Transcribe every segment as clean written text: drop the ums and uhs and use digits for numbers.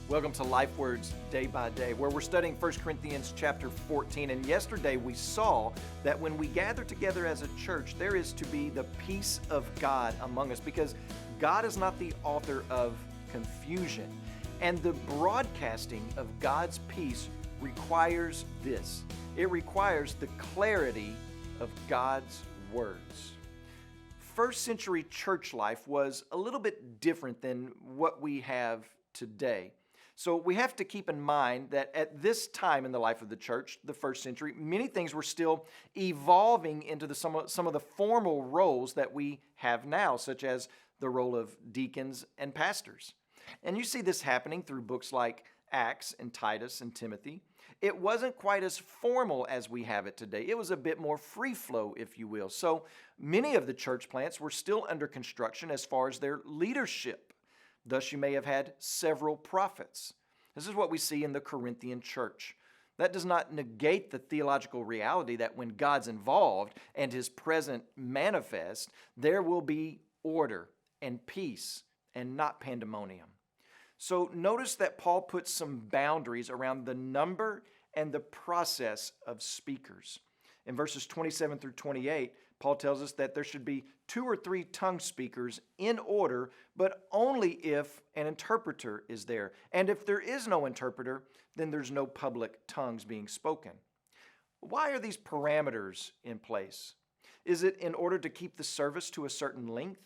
Welcome to Life Words Day by Day, where we're studying 1 Corinthians chapter 14. And yesterday we saw that when we gather together as a church, there is to be the peace of God among us, because God is not the author of confusion. And the broadcasting of God's peace requires this. It requires the clarity of God's words. First century church life was a little bit different than what we have today. So we have to keep in mind that at this time in the life of the church, the first century, many things were still evolving into some of the formal roles that we have now, such as the role of deacons and pastors. And you see this happening through books like Acts and Titus and Timothy. It wasn't quite as formal as we have it today. It was a bit more free flow, if you will. So many of the church plants were still under construction as far as their leadership. Thus, you may have had several prophets. This is what we see in the Corinthian church. That does not negate the theological reality that when God's involved and His presence manifest, there will be order and peace and not pandemonium. So notice that Paul puts some boundaries around the number and the process of speakers. In verses 27 through 28, Paul tells us that there should be 2 or 3 tongue speakers in order, but only if an interpreter is there. And if there is no interpreter, then there's no public tongues being spoken. Why are these parameters in place? Is it in order to keep the service to a certain length?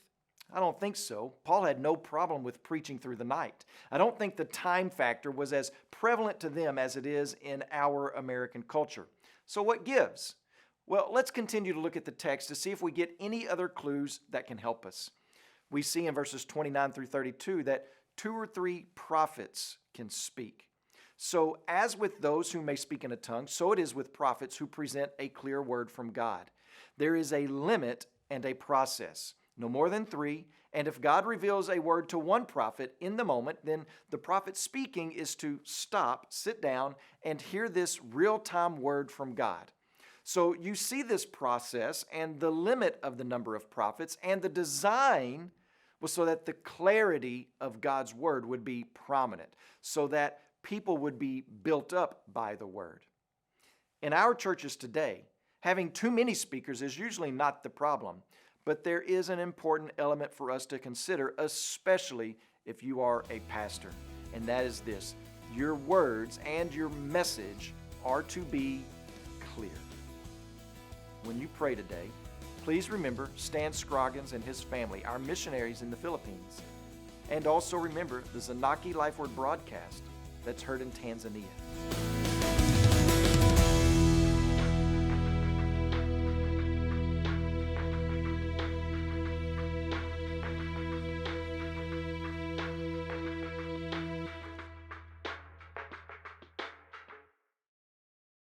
I don't think so. Paul had no problem with preaching through the night. I don't think the time factor was as prevalent to them as it is in our American culture. So what gives? Well, let's continue to look at the text to see if we get any other clues that can help us. We see in verses 29 through 32 that 2 or 3 prophets can speak. So as with those who may speak in a tongue, so it is with prophets who present a clear word from God. There is a limit and a process. No more than 3, and if God reveals a word to one prophet in the moment, then the prophet speaking is to stop, sit down, and hear this real-time word from God. So you see this process and the limit of the number of prophets, and the design was so that the clarity of God's word would be prominent, so that people would be built up by the word. In our churches today, having too many speakers is usually not the problem, but there is an important element for us to consider, especially if you are a pastor, and that is this: your words and your message are to be clear. When you pray today, please remember Stan Scroggins and his family, our missionaries in the Philippines. And also remember the Zanaki Life Word broadcast that's heard in Tanzania.